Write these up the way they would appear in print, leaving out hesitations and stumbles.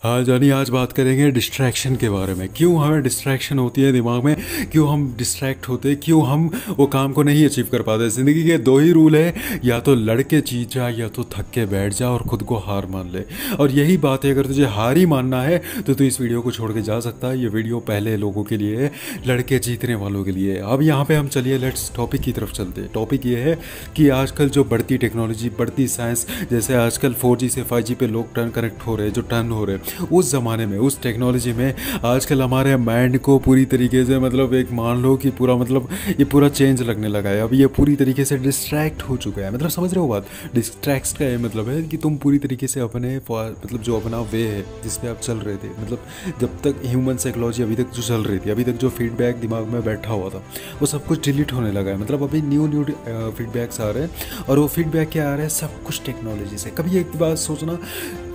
हाँ जानी, आज बात करेंगे डिस्ट्रैक्शन के बारे में। क्यों हमें डिस्ट्रैक्शन होती है दिमाग में, क्यों हम डिस्ट्रैक्ट होते हैं, क्यों हम वो काम को नहीं अचीव कर पाते। ज़िंदगी के दो ही रूल है, या तो लड़के जीत जा या तो थक के बैठ जा और खुद को हार मान ले। और यही बात है, अगर तुझे हार ही मानना है तो तू इस वीडियो को छोड़ के जा सकता है। ये वीडियो पहले लोगों के लिए है, लड़के जीतने वालों के लिए। अब यहाँ पे हम चलिए लेट्स टॉपिक की तरफ चलते हैं। टॉपिक ये है कि आजकल जो बढ़ती टेक्नोलॉजी, बढ़ती साइंस, जैसे आजकल 4G से 5G पे लोग टर्न कनेक्ट हो रहे हैं, जो टर्न हो रहे हैं, उस ज़माने में, उस टेक्नोलॉजी में आजकल हमारे माइंड को पूरी तरीके से मतलब एक मान लो कि पूरा मतलब ये पूरा चेंज लगने लगा है। अब ये पूरी तरीके से डिस्ट्रैक्ट हो चुका है। मतलब समझ रहे हो बात? डिस्ट्रैक्ट का ये मतलब है कि तुम पूरी तरीके से अपने मतलब जो अपना वे है जिस पे आप चल रहे थे, मतलब जब तक ह्यूमन साइकोलॉजी अभी तक जो चल रही थी, अभी तक जो फीडबैक दिमाग में बैठा हुआ था, वो सब कुछ डिलीट होने लगा है। मतलब अभी न्यू फीडबैक्स आ रहे हैं, और वो फीडबैक क्या आ रहा है? सब कुछ टेक्नोलॉजी से। कभी एक बात सोचना,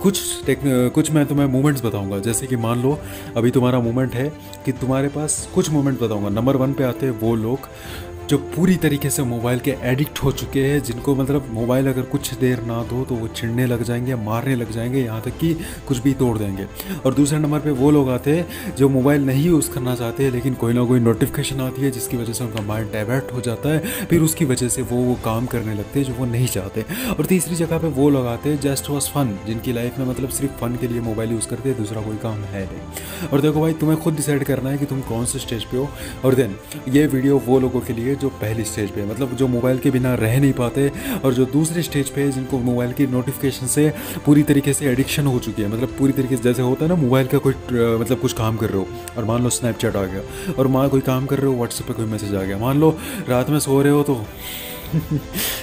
कुछ मैं तुम्हें मोमेंट्स बताऊंगा। जैसे कि मान लो अभी तुम्हारा मोमेंट है कि तुम्हारे पास कुछ मोमेंट बताऊंगा। नंबर 1 पे आते हैं वो लोग जो पूरी तरीके से मोबाइल के एडिक्ट हो चुके हैं, जिनको मतलब मोबाइल अगर कुछ देर ना दो तो वो चिढ़ने लग जाएंगे, मारने लग जाएंगे, यहाँ तक कि कुछ भी तोड़ देंगे। और दूसरे नंबर पे वो लोग आते हैं जो मोबाइल नहीं यूज़ करना चाहते, लेकिन कोई ना कोई नोटिफिकेशन आती है जिसकी वजह से उनका माइंड डाइवर्ट हो जाता है, फिर उसकी वजह से वो काम करने लगते हैं जो वो नहीं चाहते। और तीसरी जगह पर वो लोग आते हैं जस्ट वॉज फन, जिनकी लाइफ में मतलब सिर्फ फन के लिए मोबाइल यूज़ करते हैं, दूसरा कोई काम है नहीं। और देखो भाई, तुम्हें खुद डिसाइड करना है कि तुम कौन से स्टेज पे हो। और देन ये वीडियो वो लोगों के लिए जो पहली स्टेज पे, मतलब जो मोबाइल के बिना रह नहीं पाते, और जो दूसरे स्टेज पे है जिनको मोबाइल की नोटिफिकेशन से पूरी तरीके से एडिक्शन हो चुकी है। मतलब पूरी तरीके से जैसे होता है ना, मोबाइल का कोई मतलब कुछ काम कर रहे हो और मान लो स्नैपचैट आ गया, और मान कोई काम कर रहे हो व्हाट्सएप पे कोई मैसेज आ गया, मान लो रात में सो रहे हो तो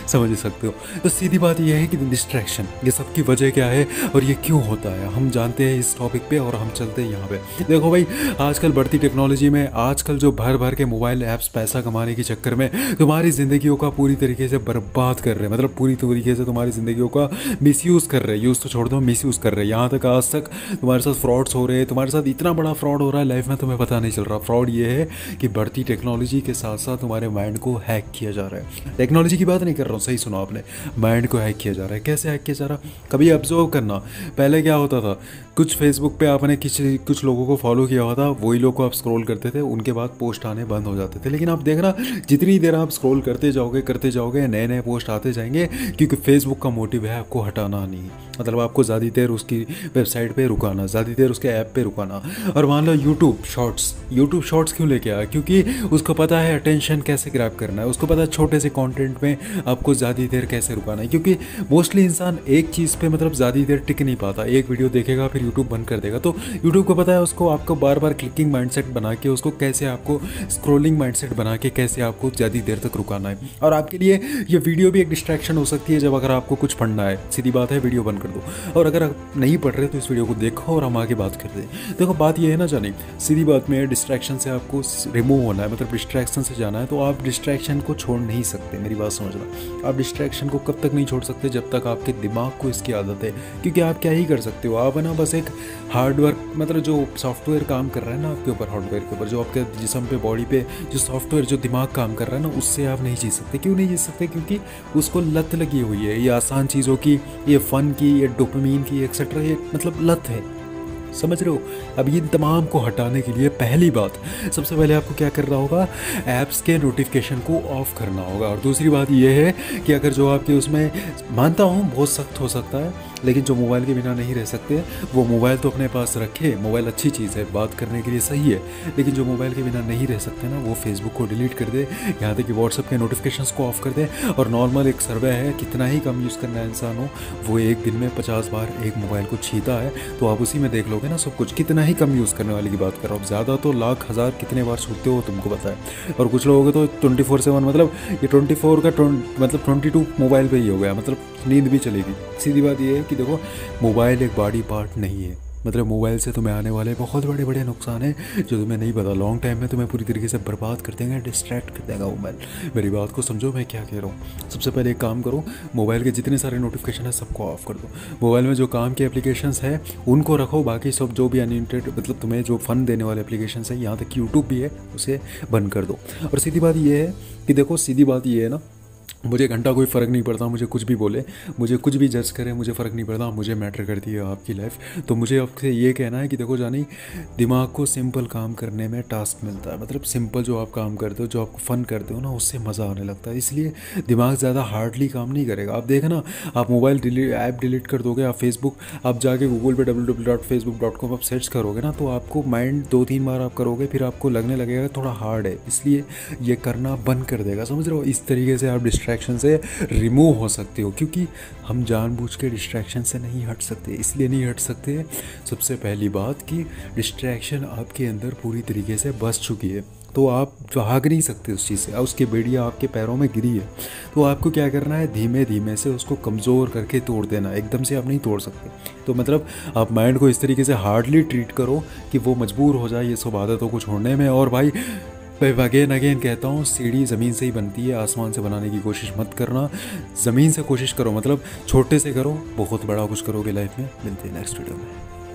समझ ही सकते हो। तो सीधी बात यह है कि डिस्ट्रैक्शन, ये सब की वजह क्या है और ये क्यों होता है, हम जानते हैं इस टॉपिक पे, और हम चलते हैं यहाँ पे। देखो भाई, आजकल बढ़ती टेक्नोलॉजी में आजकल जो भर भर के मोबाइल ऐप्स पैसा कमाने के चक्कर में तुम्हारी ज़िंदगियों का पूरी तरीके से बर्बाद कर रहे हैं। मतलब पूरी तरीके से तुम्हारी ज़िंदगियों का मिसयूज़ कर रहे हैं। यूज़ तो छोड़ दो, मिसयूज़ कर रहे हैं। यहाँ तक आज तक तुम्हारे साथ फ्रॉड्स हो रहे हैं, तुम्हारे साथ इतना बड़ा फ्रॉड हो रहा है लाइफ में, तुम्हें पता नहीं चल रहा। फ्रॉड ये है कि बढ़ती टेक्नोलॉजी के साथ साथ तुम्हारे माइंड को हैक किया जा रहा है। टेक्नोलॉजी की बात नहीं कर रहा हूँ, सही सुनो आपने, माइंड को हैक किया जा रहा है। कैसे हैक किया जा रहा? कभी ऑब्जर्व करना, पहले क्या होता था, कुछ फेसबुक पे आपने कुछ लोगों को फॉलो किया हुआ था, वही लोग को आप स्क्रॉल करते थे, उनके बाद पोस्ट आने बंद हो जाते थे। लेकिन आप देखना, जितनी देर आप स्क्रॉल करते जाओगे नए नए पोस्ट आते जाएंगे, क्योंकि फेसबुक का मोटिव है आपको हटाना नहीं, मतलब आपको ज़्यादा देर उसकी वेबसाइट पे रुकाना, ज़्यादा देर उसके ऐप पे रुकाना। और मान लो यूट्यूब शॉर्ट्स क्यों लेके आया? क्योंकि उसको पता है अटेंशन कैसे ग्रैब करना है, उसको पता है छोटे से कंटेंट में आपको ज़्यादा देर कैसे रुकाना है। क्योंकि मोस्टली इंसान एक चीज़ पे मतलब ज़्यादा देर टिक नहीं पाता, एक वीडियो देखेगा फिर यूट्यूब बंद कर देगा। तो यूट्यूब को पता है उसको आपको बार बार क्लिकिंग माइंडसेट बना के, उसको कैसे आपको स्क्रोलिंग माइंडसेट बना के कैसे आपको ज़्यादा देर तक रुकाना है। और आपके लिए ये वीडियो भी एक डिस्ट्रैक्शन हो सकती है, जब अगर आपको कुछ पढ़ना है, सीधी बात है वीडियो बंद कर दो। और अगर आप नहीं पढ़ रहे तो इस वीडियो को देखो और हम आगे बात करते हैं। देखो बात ये है ना जानी, सीधी बात में डिस्ट्रैक्शन से आपको रिमूव होना है, मतलब डिस्ट्रैक्शन से जाना है, तो आप डिस्ट्रैक्शन को छोड़ नहीं सकते। मेरी बात समझना, आप डिस्ट्रैक्शन को कब तक नहीं छोड़ सकते? जब तक आपके दिमाग को इसकी आदत है। क्योंकि आप क्या ही कर सकते हो, आप है ना बस एक हार्डवर्क, मतलब जो सॉफ्टवेयर काम कर रहा है ना आपके ऊपर, हार्डवेयर के ऊपर, जो आपके जिस्म पे, बॉडी पे जो सॉफ्टवेयर, जो दिमाग काम कर रहा है ना, उससे आप नहीं जी सकते। क्यों नहीं जी सकते? क्योंकि उसको लत लगी हुई है, ये आसान चीज़ों की, ये फ़न की, ये डोपामीन की, एक्सेट्रा, ये मतलब लत है। समझ रहे हो? अब ये तमाम को हटाने के लिए पहली बात, सबसे पहले आपको क्या करना होगा? ऐप्स के नोटिफिकेशन को ऑफ करना होगा। और दूसरी बात ये है कि अगर जो आपके उसमें, मानता हूँ बहुत सख्त हो सकता है, लेकिन जो मोबाइल के बिना नहीं रह सकते, वो मोबाइल तो अपने पास रखे। मोबाइल अच्छी चीज़ है, बात करने के लिए सही है, लेकिन जो मोबाइल के बिना नहीं रह सकते ना, वो फेसबुक को डिलीट कर दे, यहाँ तक कि व्हाट्सएप के नोटिफिकेशंस को ऑफ कर दे। और नॉर्मल एक सर्वे है, कितना ही कम यूज़ करना है इंसान हो, वो एक दिन में 50 बार एक मोबाइल को छीता है। तो आप उसी में देख लोगे ना सब कुछ, कितना ही कम यूज़ करने वाले की बात कर रहा हूँ। ज़्यादा तो लाख हज़ार कितने बार छूते हो तुमको पता है। और कुछ लोगों को तो 24/7, मतलब ये 24 का मतलब 22 मोबाइल पे ही हो गया, मतलब नींद भी चलेगी। सीधी बात ये है कि देखो, मोबाइल एक बॉडी पार्ट नहीं है। मतलब मोबाइल से तुम्हें आने वाले बहुत बड़े बड़े नुकसान हैं जो तुम्हें नहीं पता। लॉन्ग टाइम में तुम्हें पूरी तरीके से बर्बाद कर देंगे, डिस्ट्रैक्ट कर देगा मोबाइल। मेरी बात को समझो मैं क्या कह रहा हूँ। सबसे पहले एक काम करो, मोबाइल के जितने सारे नोटिफिकेशन है सबको ऑफ कर दो। मोबाइल में जो काम के एप्लीकेशंस है उनको रखो, बाकी सब जो भी अनलिमिटेड, मतलब तुम्हें जो फ़न देने वाले एप्लीकेशंस है, यहाँ तक यूट्यूब भी है, उसे बंद कर दो। और सीधी बात ये है कि देखो, सीधी बात ये है ना मुझे घंटा कोई फ़र्क नहीं पड़ता, मुझे कुछ भी बोले, मुझे कुछ भी जज करे, मुझे फ़र्क नहीं पड़ता, मुझे मैटर करती है आपकी लाइफ। तो मुझे आपसे ये कहना है कि देखो जानी, दिमाग को सिंपल काम करने में टास्क मिलता है, मतलब सिंपल जो आप काम करते हो, जो आपको फ़न करते हो ना, उससे मज़ा आने लगता है। इसलिए दिमाग ज़्यादा हार्डली काम नहीं करेगा। आप देखना, आप मोबाइल ऐप डिलीट कर दोगे, आप फेसबुक, आप जाके गूगल पे www.facebook.com आप सर्च करोगे ना, तो आपको माइंड 2-3 बार आप करोगे, फिर आपको लगने लगेगा थोड़ा हार्ड है, इसलिए ये करना बंद कर देगा। समझ रहे हो? इस तरीके से आप डिस्ट्रैक्शन से रिमूव हो सकते हो, क्योंकि हम जानबूझ के डिस्ट्रैक्शन से नहीं हट सकते। इसलिए नहीं हट सकते, सबसे पहली बात कि डिस्ट्रैक्शन आपके अंदर पूरी तरीके से बस चुकी है, तो आप भाग नहीं सकते उस चीज़ से। उसकी बेड़ियाँ आपके पैरों में गिरी है, तो आपको क्या करना है, धीमे धीमे से उसको कमज़ोर करके तोड़ देना। एकदम से आप नहीं तोड़ सकते। तो मतलब आप माइंड को इस तरीके से हार्डली ट्रीट करो कि वो मजबूर हो जाए ये सब आदतों को छोड़ने में। और भाई अगेन अगेन कहता हूँ, सीढ़ी ज़मीन से ही बनती है, आसमान से बनाने की कोशिश मत करना। ज़मीन से कोशिश करो, मतलब छोटे से करो, बहुत बड़ा कुछ करोगे लाइफ में। मिलते हैं नेक्स्ट वीडियो में।